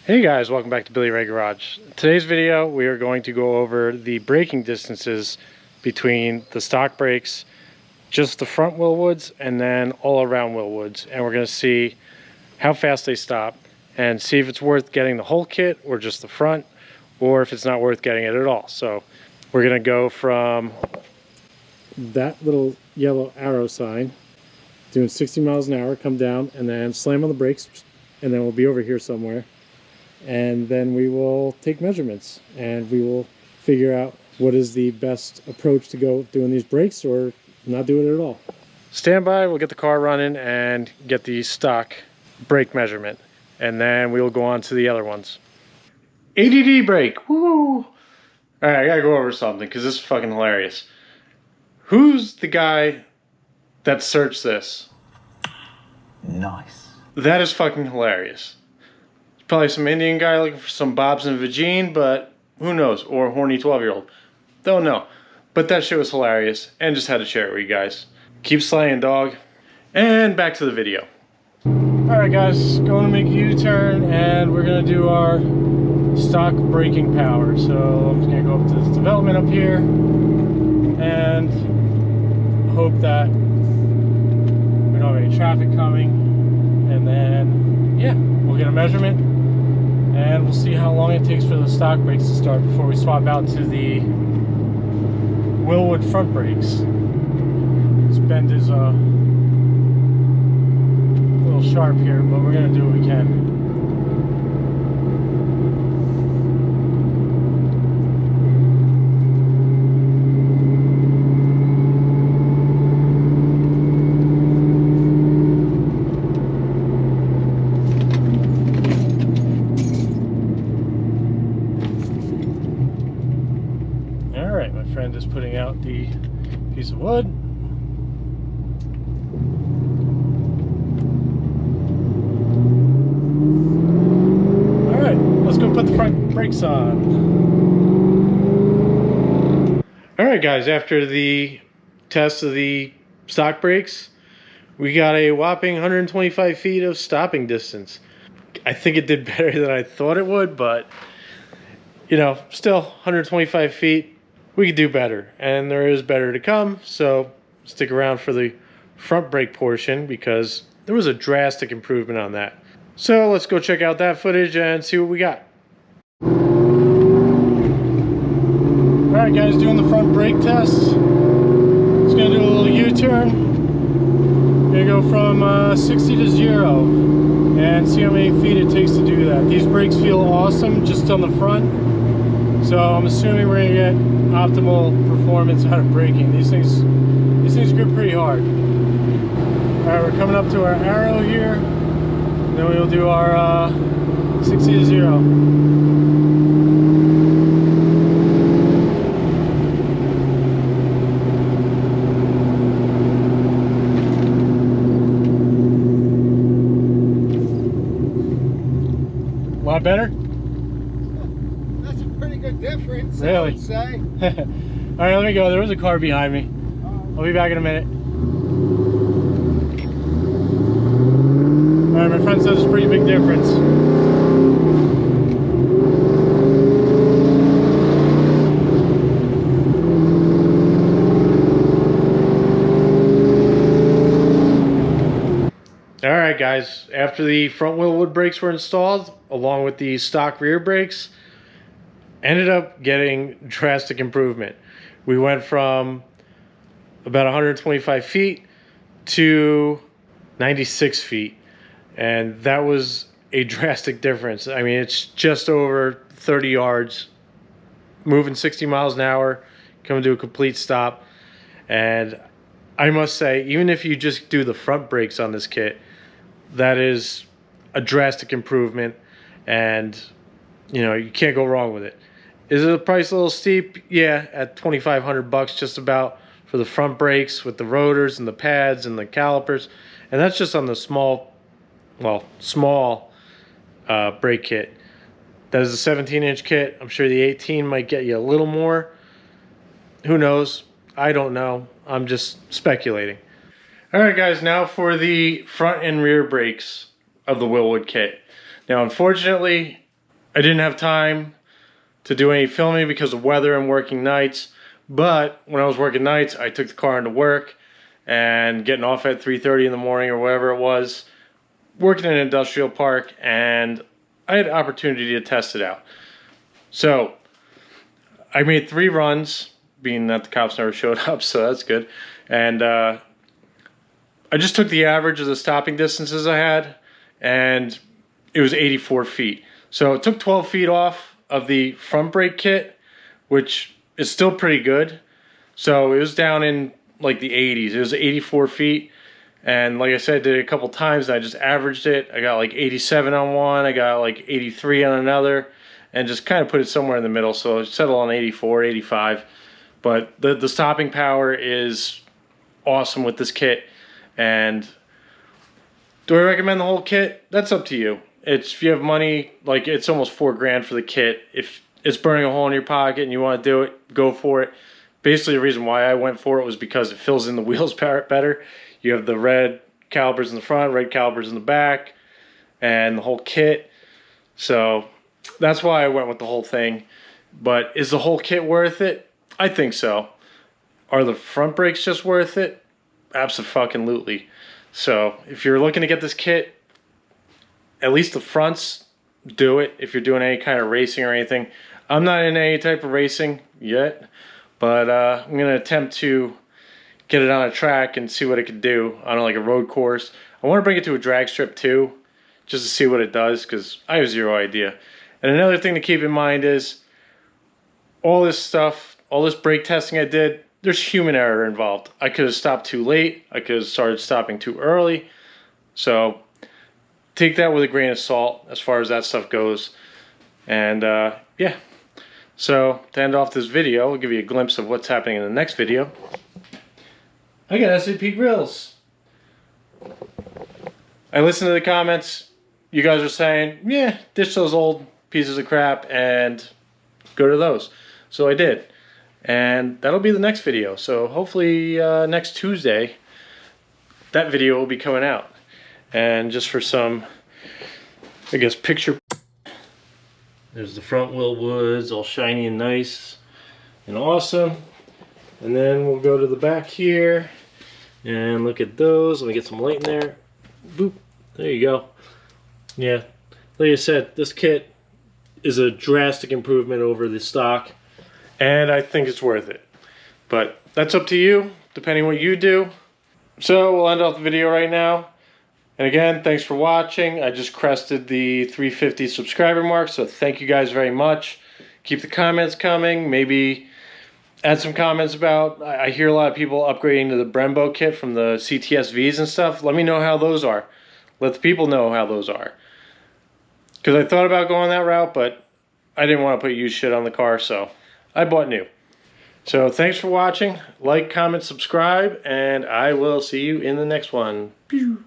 Hey guys, welcome back to Billy Ray Garage. In today's video, we are going to go over the braking distances between the stock brakes, just the front Willwoods, and then all around Willwoods. And we're going to see how fast they stop and see if it's worth getting the whole kit or just the front, or if it's not worth getting it at all. So we're going to go from that little yellow arrow sign, doing 60 miles an hour, come down, and then slam on the brakes, and then we'll be over here somewhere. And then we will take measurements and we will figure out what is the best approach to go doing these brakes or not do it at all. Stand by, we'll get the car running and get the stock brake measurement, and then we will go on to the other ones. ADD brake, woo! Alright, I gotta go over something because this is fucking hilarious. Who's the guy that searched this? Nice. That is fucking hilarious. Probably some Indian guy looking for some bobs and vagine, but who knows? Or a horny 12-year-old. Don't know. But that shit was hilarious, and just had to share it with you guys. Keep slaying, dog. And back to the video. Alright guys, going to make a U-turn, and we're going to do our stock braking power. So I'm just going to go up to this development up here, and hope that we don't have any traffic coming. And then, yeah, we'll get a measurement. And we'll see how long it takes for the stock brakes to start before we swap out to the Willwood front brakes. This bend is a little sharp here, but we're going to do what we can. Just putting out the piece of wood. All right, let's go put the front brakes on. All right, guys, after the test of the stock brakes, we got a whopping 125 feet of stopping distance. I think it did better than I thought it would, but you know, still 125 feet. We could do better, and there is better to come, so stick around for the front brake portion because there was a drastic improvement on that. So let's go check out that footage and see what we got. Alright guys, doing the front brake test. Just gonna do a little U-turn. Gonna go from 60 to 0 and see how many feet it takes to do that. These brakes feel awesome just on the front. So I'm assuming we're gonna get optimal performance out of braking. These things grip pretty hard. Alright, we're coming up to our arrow here. Then we'll do our 60 to 0. A lot better? Difference, really? I would say. All right, let me go. There was a car behind me. I'll be back in a minute. All right, my friend says it's a pretty big difference. All right, guys. After the front Willwood brakes were installed, along with the stock rear brakes, ended up getting drastic improvement. We went from about 125 feet to 96 feet, and that was a drastic difference. I mean, it's just over 30 yards, moving 60 miles an hour, coming to a complete stop. And I must say, even if you just do the front brakes on this kit, that is a drastic improvement, and you know, you can't go wrong with it. Is it a price a little steep? Yeah, at $2,500 just about for the front brakes with the rotors and the pads and the calipers. And that's just on the small brake kit. That is a 17-inch kit. I'm sure the 18 might get you a little more. Who knows? I don't know. I'm just speculating. All right, guys, now for the front and rear brakes of the Willwood kit. Now, unfortunately, I didn't have time to do any filming because of weather and working nights. But when I was working nights, I took the car into work and getting off at 3:30 in the morning or whatever it was, working in an industrial park, and I had an opportunity to test it out. So I made 3 runs, being that the cops never showed up, so that's good. And I just took the average of the stopping distances I had, and it was 84 feet. So it took 12 feet off of the front brake kit, which is still pretty good. So it was down in like the 80s. It was 84 feet. And like I said, I did it a couple times, and I just averaged it. I got like 87 on one, I got like 83 on another, and just kind of put it somewhere in the middle. So I settled on 84, 85. But the stopping power is awesome with this kit. And do I recommend the whole kit? That's up to you. If you have money, like it's almost $4 grand for the kit. If it's burning a hole in your pocket and you want to do it, go for it. Basically, the reason why I went for it was because it fills in the wheels better. You have the red calipers in the front, red calipers in the back, and the whole kit. So that's why I went with the whole thing. But is the whole kit worth it? I think so. Are the front brakes just worth it? Abso-fucking-lutely. So if you're looking to get this kit, at least the fronts, do it if you're doing any kind of racing or anything. I'm not in any type of racing yet, but I'm going to attempt to get it on a track and see what it could do on like a road course. I want to bring it to a drag strip too, just to see what it does, because I have zero idea. And another thing to keep in mind is all this stuff, all this brake testing I did, there's human error involved. I could have stopped too late. I could have started stopping too early. So take that with a grain of salt as far as that stuff goes. And yeah. So to end off this video, I'll give you a glimpse of what's happening in the next video. I got SAP grills. I listened to the comments. You guys are saying, yeah, ditch those old pieces of crap and go to those. So I did. And that'll be the next video. So hopefully next Tuesday, that video will be coming out. And just for some, I guess, picture. There's the front wilwoods, all shiny and nice and awesome. And then we'll go to the back here and look at those. Let me get some light in there. Boop. There you go. Yeah, like I said, this kit is a drastic improvement over the stock, and I think it's worth it. But that's up to you, depending what you do. So we'll end off the video right now. And again, thanks for watching. I just crested the 350 subscriber mark, so thank you guys very much. Keep the comments coming. Maybe add some comments about, I hear a lot of people upgrading to the Brembo kit from the CTSVs and stuff. Let me know how those are. Let the people know how those are. Because I thought about going that route, but I didn't want to put used shit on the car, so I bought new. So thanks for watching. Like, comment, subscribe, and I will see you in the next one. Pew.